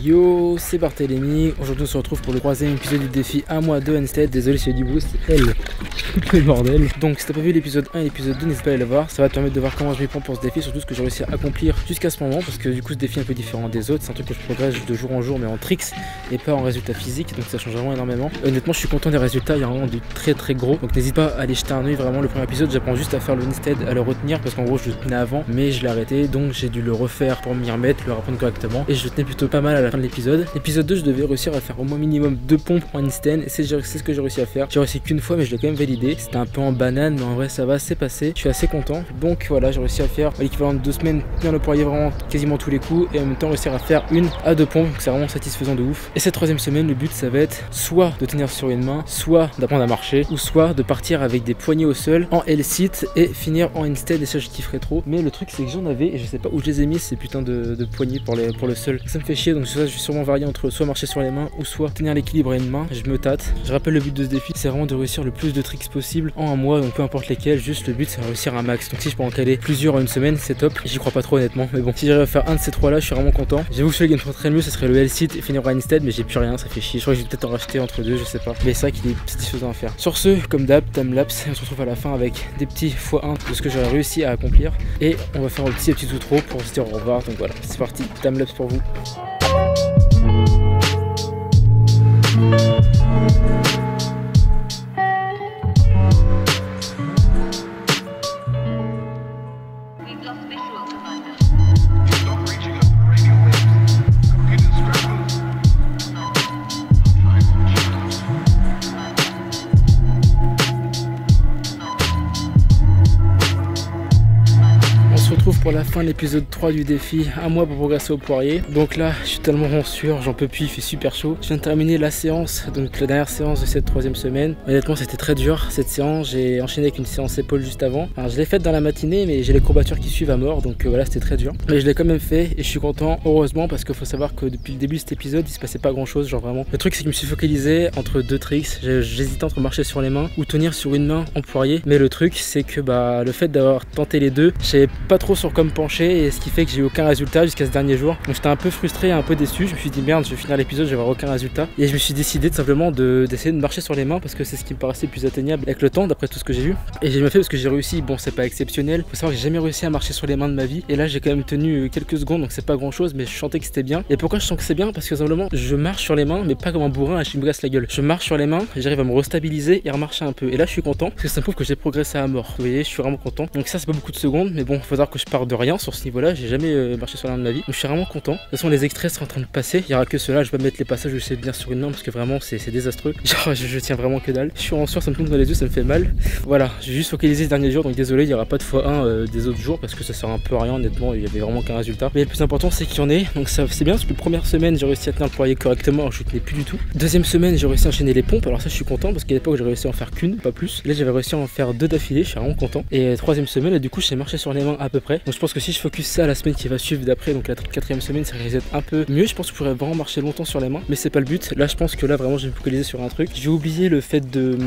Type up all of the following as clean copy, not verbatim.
Yo, c'est Barthélémy. Aujourd'hui on se retrouve pour le troisième épisode du défi 1 mois de Handstand. Désolé si il y a du bruit, c'est elle. Tout le bordel. Donc si t'as pas vu l'épisode 1 et l'épisode 2, n'hésite pas à aller le voir. Ça va te permettre de voir comment je m'y prends pour ce défi, surtout ce que j'ai réussi à accomplir jusqu'à ce moment. Parce que du coup ce défi est un peu différent des autres. C'est un truc que je progresse de jour en jour, mais en tricks et pas en résultats physiques. Donc ça change vraiment énormément. Honnêtement je suis content des résultats, il y a vraiment du très gros. Donc n'hésite pas à aller jeter un oeil. Vraiment le premier épisode j'apprends juste à faire le handstand, à le retenir. Parce qu'en gros je le tenais avant, mais je l'ai arrêté. Donc j'ai dû le refaire pour m'y remettre, le reprendre correctement. Et je le tenais plutôt pas mal à la fin de l'épisode. L'épisode 2 je devais réussir à faire au moins minimum 2 pompes en handstand. Et c'est ce que j'ai réussi à faire. J'ai réussi qu'une fois mais je l'ai quand même validé. C'était un peu en banane mais en vrai ça va, c'est passé. Je suis assez content. Donc voilà, j'ai réussi à faire l'équivalent de 2 semaines, tenir le poirier vraiment quasiment tous les coups. Et en même temps réussir à faire 1 à 2 pompes. Donc c'est vraiment satisfaisant de ouf. Et cette troisième semaine le but ça va être soit de tenir sur une main, soit d'apprendre à marcher, ou soit de partir avec des poignets au sol en L-sit et finir en handstand. Et ça je kifferais trop. Mais le truc c'est que j'en avais et je sais pas où je les ai mis ces putains de poignets pour le sol. Ça me fait chier, donc ça je vais sûrement varier entre soit marcher sur les mains ou soit tenir l'équilibre à une main. Je me tâte. Je rappelle le but de ce défi c'est vraiment de réussir le plus de tricks possible en un mois, donc peu importe lesquels, juste le but c'est de réussir un max. Donc si je peux en caler plusieurs en une semaine c'est top. J'y crois pas trop honnêtement, mais bon, si j'arrive à faire un de ces trois là je suis vraiment content. J'avoue que celui qui me ferait le mieux ce serait le L-sit et finir en handstand, mais j'ai plus rien, ça fait chier. Je crois que je vais peut-être en racheter entre deux, je sais pas, mais c'est vrai qu'il est satisfaisant à faire. Sur ce, comme d'hab, timelapse, on se retrouve à la fin avec des petits x1 de ce que j'aurais réussi à accomplir et on va faire un petit outro pour se dire au revoir. Donc voilà, c'est parti, timelapse pour vous. Pour la fin de l'épisode 3 du défi, un mois pour progresser au poirier. Donc là je suis tellement sûr, j'en peux plus, il fait super chaud. Je viens de terminer la séance, donc la dernière séance de cette troisième semaine. Honnêtement c'était très dur cette séance, j'ai enchaîné avec une séance épaule juste avant. Alors je l'ai faite dans la matinée mais j'ai les courbatures qui suivent à mort, donc voilà c'était très dur. Mais je l'ai quand même fait et je suis content, heureusement, parce qu'il faut savoir que depuis le début de cet épisode il se passait pas grand chose, genre vraiment. Le truc c'est que je me suis focalisé entre deux tricks, j'hésitais entre marcher sur les mains ou tenir sur une main en poirier. Mais le truc c'est que le fait d'avoir tenté les deux, je savais pas trop sur comme pencher, et ce qui fait que j'ai eu aucun résultat jusqu'à ce dernier jour. Donc j'étais un peu frustré, un peu déçu. Je me suis dit merde, je vais finir l'épisode, je vais avoir aucun résultat. Et je me suis décidé tout simplement d'essayer de marcher sur les mains parce que c'est ce qui me paraissait le plus atteignable avec le temps, d'après tout ce que j'ai vu. Et j'ai bien fait parce que j'ai réussi. Bon, c'est pas exceptionnel. Faut savoir que j'ai jamais réussi à marcher sur les mains de ma vie. Et là, j'ai quand même tenu quelques secondes, donc c'est pas grand chose, mais je sentais que c'était bien. Et pourquoi je sens que c'est bien? Parce que simplement, je marche sur les mains, mais pas comme un bourrin, je me graisse la gueule. Je marche sur les mains, j'arrive à me restabiliser et à remarcher un peu. Et là, je suis content parce que ça me prouve que j'ai progressé à mort. Vous voyez, je suis vraiment content. Donc ça, c'est pas beaucoup de secondes, mais bon, faut savoir que je pars de rien sur ce niveau-là. J'ai jamais marché sur la main de ma vie, donc je suis vraiment content. De toute façon les extraits sont en train de passer, il y aura que cela, je vais pas mettre les passages où j'essaie de tenir sur une main parce que vraiment c'est désastreux. Genre je tiens vraiment que dalle. Je suis en sueur, ça me tombe dans les yeux, ça me fait mal. Voilà, j'ai juste focalisé ces derniers jours, donc désolé il y aura pas de x1 des autres jours parce que ça sert un peu à rien honnêtement, il y avait vraiment qu'un résultat. Mais le plus important c'est qu'il y en ait, donc ça c'est bien parce que la première semaine j'ai réussi à tenir le poirier correctement alors je tenais plus du tout. Deuxième semaine j'ai réussi à enchaîner les pompes, alors ça je suis content parce qu'à l'époque j'ai réussi à en faire qu'une, pas plus. Là j'avais réussi à en faire 2 d'affilée, je suis vraiment content. Et troisième semaine là, du coup je sais marcher sur les mains à peu près. Donc je pense que si je focus ça la semaine qui va suivre d'après, donc la quatrième semaine ça risque d'être un peu mieux. Je pense que je pourrais vraiment marcher longtemps sur les mains, mais c'est pas le but. Là je pense que là vraiment je vais me focaliser sur un truc. J'ai oublié le fait de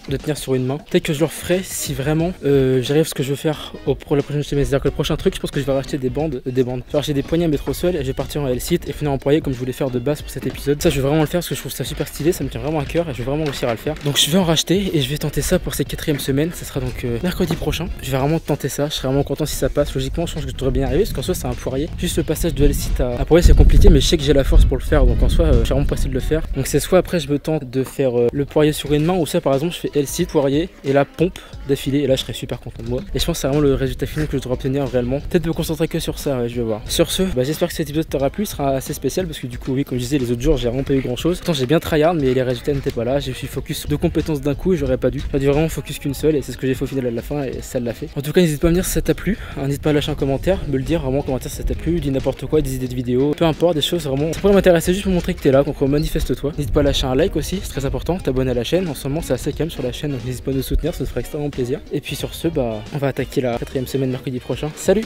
tenir sur une main. Peut-être que je le referai si vraiment j'arrive à ce que je veux faire pour la prochaine semaine. C'est-à-dire que le prochain truc, je pense que je vais racheter des bandes. Je vais racheter des poignets à mettre au sol et je vais partir en L-sit et finir en poirier comme je voulais faire de base pour cet épisode. Ça je vais vraiment le faire parce que je trouve ça super stylé, ça me tient vraiment à cœur et je vais vraiment réussir à le faire. Donc je vais en racheter et je vais tenter ça pour cette quatrième semaine. Ça sera donc mercredi prochain. Je vais vraiment tenter ça. Je serai vraiment content si ça passe. Logiquement je pense que je devrais bien arriver parce qu'en soi c'est un poirier. Juste le passage de L-sit à poirier c'est compliqué, mais je sais que j'ai la force pour le faire, donc en soi je suis vraiment pressé de le faire. Donc c'est soit après je me tente de faire le poirier sur une main, ou ça par exemple je fais L-sit, poirier et la pompe d'affilée, et là je serais super content de moi. Et je pense que c'est vraiment le résultat final que je dois obtenir réellement. Peut-être me concentrer que sur ça, ouais, je vais voir. Sur ce, j'espère que cet épisode t'aura plu, il sera assez spécial parce que du coup oui, comme je disais les autres jours j'ai vraiment pas eu grand chose. Pourtant j'ai bien tryhard mais les résultats n'étaient pas là. J'ai suis focus 2 compétences d'un coup et j'aurais pas dû. J'aurais dû vraiment focus qu'une seule et c'est ce que j'ai fait au final à la fin et ça l'a fait. En tout cas n'hésite pas à me dire si ça t'a plu, n'hésite pas à lâcher un commentaire, me le dire vraiment en commentaire si ça t'a plu, dis n'importe quoi, des idées de vidéos, peu importe, des choses vraiment. Ça pourrait m'intéresser juste pour montrer que t'es là, donc manifeste-toi. N'hésite pas à lâcher un like aussi, c'est très important, t'abonner à la chaîne. En ce moment c'est assez calme sur la chaîne, donc n'hésite pas à nous soutenir, ça te ferait extrêmement plaisir. Et puis sur ce, on va attaquer la quatrième semaine mercredi prochain. Salut!